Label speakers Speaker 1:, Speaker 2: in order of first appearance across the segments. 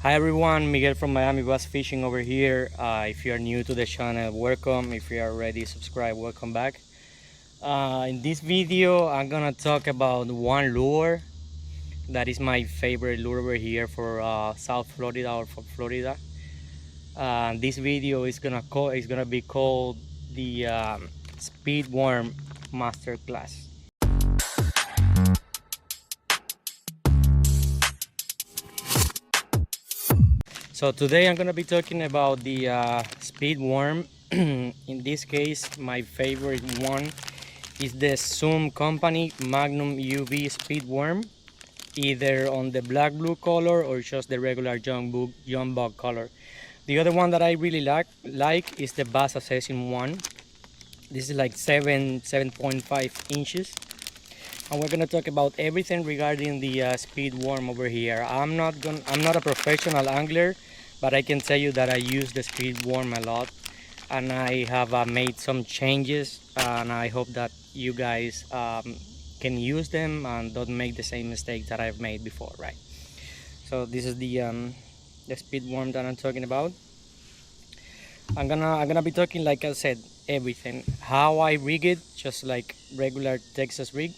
Speaker 1: Hi everyone, Miguel from Miami Bass Fishing over here. If you are new to the channel, welcome. If you are already subscribed, welcome back. In this video, I'm gonna talk about one lure that is my favorite lure over here for South Florida or for Florida. This video is gonna be called the Speedworm Masterclass. So today I'm gonna be talking about the Speedworm. In this case, my favorite one is the Zoom Company Magnum UV Speedworm, either on the black blue color or just the regular young bug color. The other one that I really like is the Bass Assassin one. This is like 7.5 inches, and we're gonna talk about everything regarding the Speedworm over here. I'm not a professional angler, but I can tell you that I use the Speedworm a lot, and I have made some changes, and I hope that you guys can use them and don't make the same mistakes that I've made before, right? So this is the Speedworm that I'm talking about. I'm gonna be talking, like I said, everything. How I rig it, just like regular Texas rig.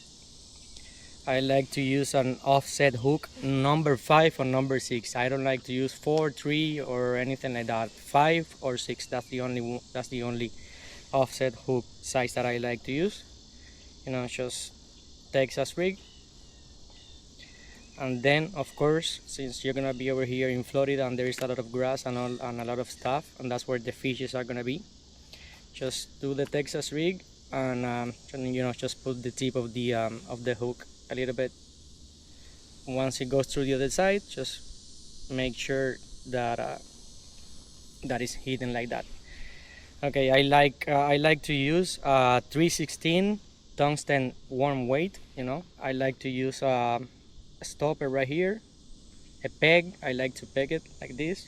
Speaker 1: I like to use an offset hook, number 5 or number 6. I don't like to use 4, 3 or anything like that. 5 or 6. That's the only offset hook size that I like to use. You know, just Texas rig. And then, of course, since you're gonna be over here in Florida and there is a lot of grass and a lot of stuff, and that's where the fishes are gonna be, just do the Texas rig and you know, just put the tip of the hook a little bit. Once it goes through the other side, just make sure that that is hidden like that. Okay, I like to use 316 tungsten worm weight. You know, I like to use a stopper right here, a peg. I like to peg it like this,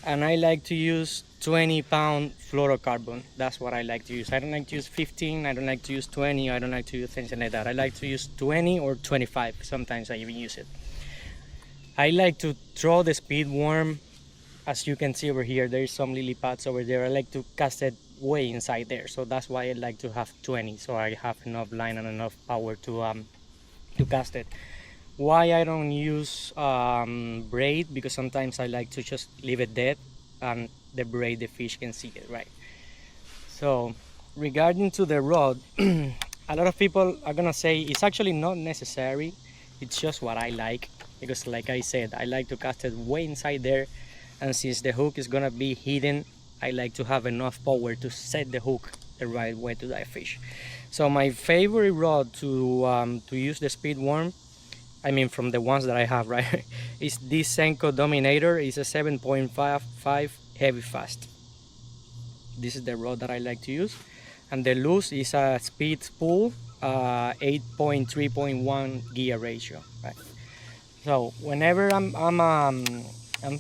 Speaker 1: and I like to use 20-pound fluorocarbon. That's what I like to use. I don't like to use 15, I don't like to use 20, I don't like to use things like that. I like to use 20 or 25. Sometimes I even use it. I like to throw the Speedworm. As you can see over here, there's some lily pads over there. I like to cast it way inside there, so that's why I like to have 20, so I have enough line and enough power to cast it. Why I don't use braid? Because sometimes I like to just leave it dead, and the braid, the fish can see it, right? So regarding to the rod, a lot of people are gonna say it's actually not necessary. It's just what I like, because like I said, I like to cast it way inside there, and since the hook is gonna be hidden, I like to have enough power to set the hook the right way to that fish. So my favorite rod to use the Speedworm, I mean from the ones that I have, right, is this Senko Dominator. It's a 7.55 heavy fast. This is the rod that I like to use, and the loose is a speed spool, 8.3.1 gear ratio, right? So whenever I'm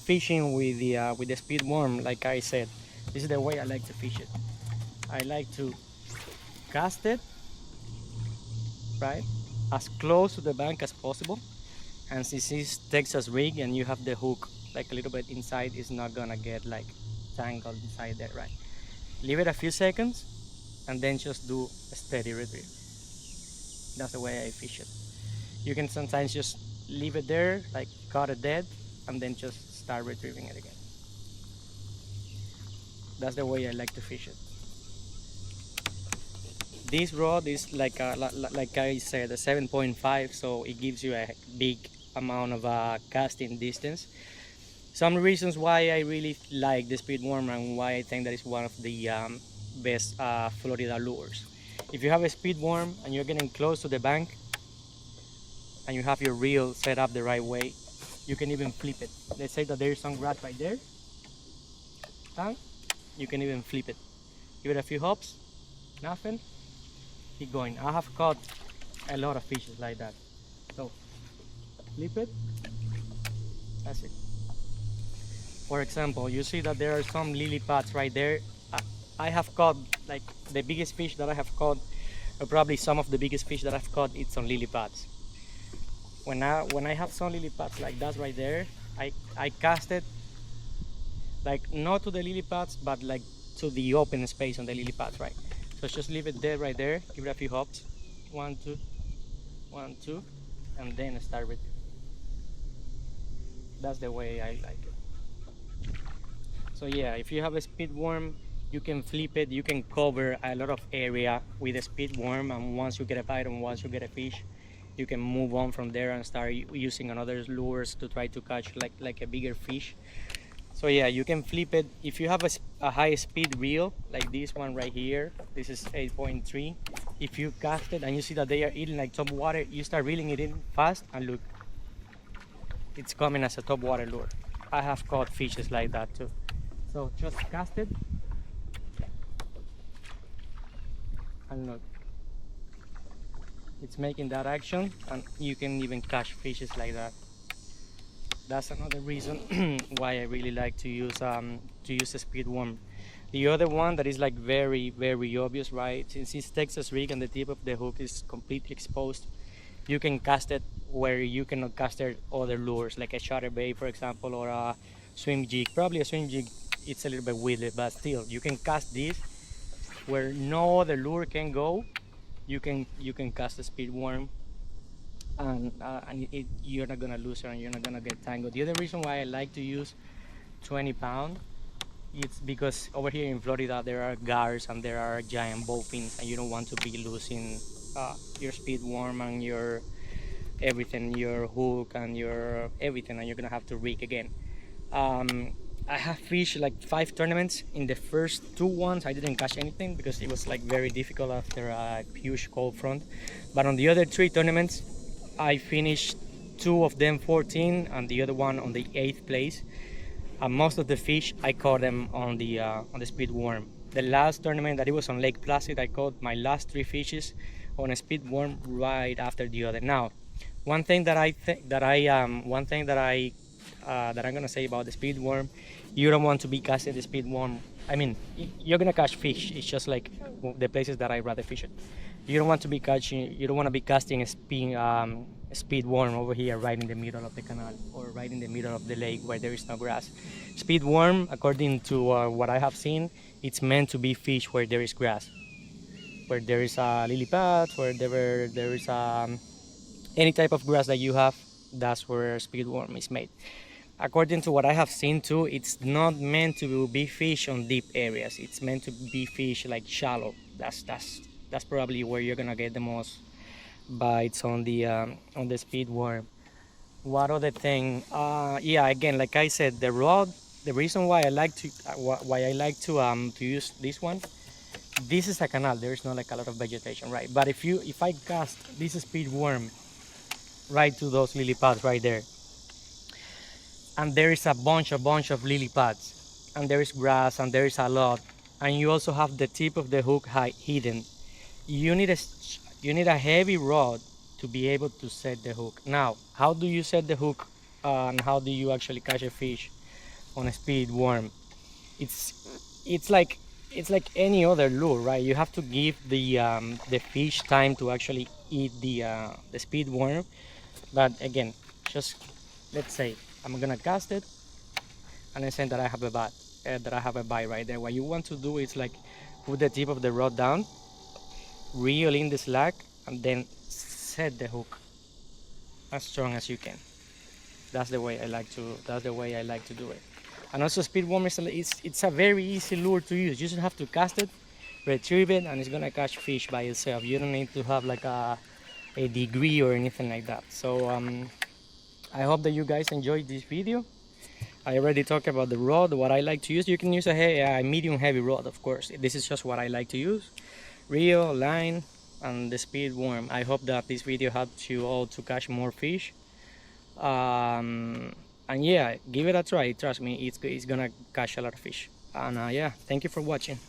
Speaker 1: fishing with the Speedworm, like I said, this is the way I like to fish it. I like to cast it right as close to the bank as possible, and since it's Texas rig and you have the hook like a little bit inside, it's not gonna get like tangled inside there, right? Leave it a few seconds and then just do a steady retrieve. That's the way I fish it. You can sometimes just leave it there, like cut it dead, and then just start retrieving it again. That's the way I like to fish it. This rod is like I said, a 7.5, so it gives you a big amount of casting distance. Some reasons why I really like the Speedworm and why I think that is one of the best Florida lures. If you have a Speedworm and you're getting close to the bank and you have your reel set up the right way, you can even flip it. Let's say that there's some grass right there, and you can even flip it. Give it a few hops, nothing, keep going. I have caught a lot of fishes like that. So flip it, that's it. For example, you see that there are some lily pads right there. I have caught, like, the biggest fish that I have caught, or probably some of the biggest fish that I've caught, it's on lily pads. When I have some lily pads like that right there, I cast it like not to the lily pads, but like to the open space on the lily pads, right? So just leave it there, right there. Give it a few hops, 1, 2, 1, 2, and then start with. That's the way I like it. So yeah, if you have a speed worm, you can flip it. You can cover a lot of area with a speed worm, and once you get a bite and once you get a fish, you can move on from there and start using another lures to try to catch like a bigger fish. So yeah, you can flip it. If you have a high speed reel, like this one right here, this is 8.3. If you cast it and you see that they are eating like top water, you start reeling it in fast and look, it's coming as a top water lure. I have caught fishes like that too. So just cast it and look, it's making that action and you can even catch fishes like that. That's another reason why I really like to use a speed worm. The other one that is like very obvious, right? Since it's Texas rig and the tip of the hook is completely exposed, you can cast it where you cannot cast it other lures, like a chatterbait, for example, or a swim jig. Probably a swim jig, it's a little bit weird, but still, you can cast this where no other lure can go. You can cast a speed worm, and you're not gonna lose her and you're not gonna get tangled. The other reason why I like to use 20-pound, it's because over here in Florida there are gars and there are giant bowfins, and you don't want to be losing your speed worm and your everything, your hook and your everything, and you're gonna have to rig again. I have fished like 5 tournaments. In the first 2 ones I didn't catch anything because it was like very difficult after a huge cold front, but on the other 3 tournaments I finished 2 of them 14 and the other one on the 8th place. And most of the fish I caught them on the speed worm. The last tournament that it was on Lake Placid, I caught my last 3 fishes on a speed worm right after the other. Now, one thing that I'm gonna say about the speed worm, you don't want to be casting the speed worm. I mean, you're gonna catch fish. It's just like the places that I rather fish it. You don't want to be catching. You don't want to be casting a speed worm over here, right in the middle of the canal or right in the middle of the lake where there is no grass. Speed worm, according to what I have seen, it's meant to be fish where there is grass, where there is lily pads, where there is any type of grass that you have. That's where speed worm is made. According to what I have seen too, it's not meant to be fish on deep areas. It's meant to be fish like shallow. That's probably where you're gonna get the most bites on the speed worm. What other thing? Yeah, again, like I said, the rod. The reason why I like to use this one. This is a canal. There is not like a lot of vegetation, right? But if I cast this speed worm right to those lily pads right there, and there is a bunch of lily pads, and there is grass, and there is a lot, and you also have the tip of the hook hidden. You need a heavy rod to be able to set the hook. Now, how do you set the hook, and how do you actually catch a fish on a speed worm? It's like any other lure, right? You have to give the fish time to actually eat the speed worm. But again, just let's say I'm gonna cast it, and I say that I have a bite right there. What you want to do is like put the tip of the rod down, reel in the slack, and then set the hook as strong as you can. That's the way I like to do it. And also, speed worm it's a very easy lure to use. You just have to cast it, retrieve it, and it's gonna catch fish by itself. You don't need to have like a degree or anything like that. So I hope that you guys enjoyed this video. I already talked about the rod, what I like to use. You can use a medium heavy rod, of course. This is just what I like to use. Reel, line, and the speed worm. I hope that this video helped you all to catch more fish. And yeah, give it a try. Trust me, it's gonna catch a lot of fish. And yeah, thank you for watching.